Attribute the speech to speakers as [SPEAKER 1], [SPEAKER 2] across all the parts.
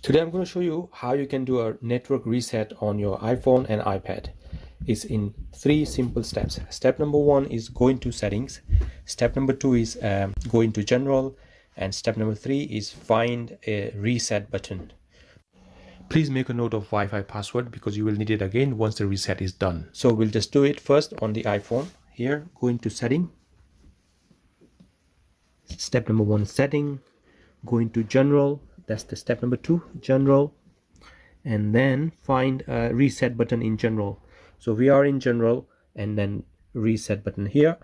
[SPEAKER 1] Today I'm going to show you how you can do a network reset on your iPhone and iPad. It's in 3 simple steps. Step number 1 is go into settings. Step number 2 is go into general, and step number 3 is find a reset button. Please make a note of Wi-Fi password because you will need it again once the reset is done. So we'll just do it first on the iPhone. Here, go into setting. Step number 1 is setting. Go into general. That's the step number 2, general, and then find a reset button in general. So we are in general, and then reset button here.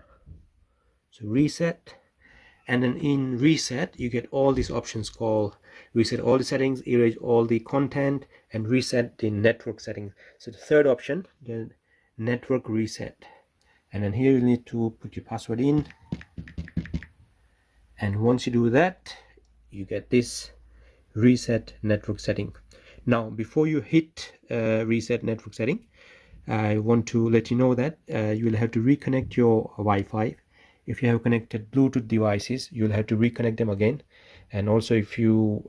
[SPEAKER 1] So reset, and then in reset you get all these options called reset all the settings, erase all the content, and reset the network settings. So the third option, the network reset, and then here you need to put your password in, and once you do that you get this reset network setting. Now before you hit reset network setting, I want to let you know that you will have to reconnect your Wi-Fi. If you have connected Bluetooth devices, you'll have to reconnect them again. And also if you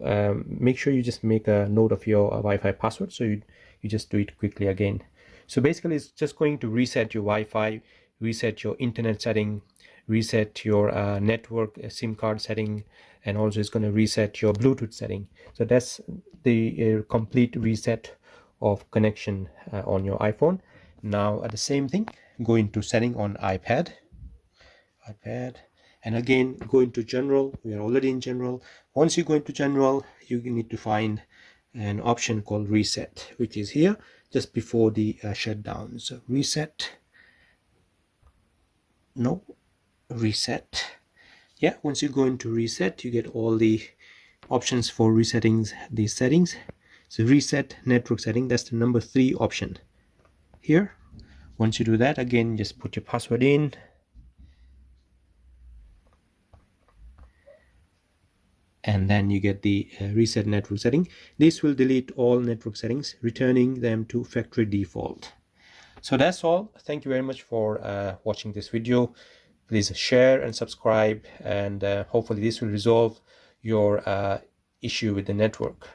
[SPEAKER 1] make sure you just make a note of your Wi-Fi password, so you just do it quickly again. So basically it's just going to reset your Wi-Fi, reset your internet setting, reset your network SIM card setting, and also it's going to reset your Bluetooth setting. So that's the complete reset of connection on your iPhone. Now at the same thing, go into setting on iPad, and again go into general. We are already in general. Once you go into general, you need to find an option called reset, which is here just before the shutdown. So reset, no, reset. Yeah, once you go into reset, you get all the options for resetting these settings. So reset network setting, that's the number 3 option here. Once you do that, again just put your password in, and then you get the reset network setting. This will delete all network settings, returning them to factory default. So that's all. Thank you very much for watching this video. Please share and subscribe, and hopefully this will resolve your issue with the network.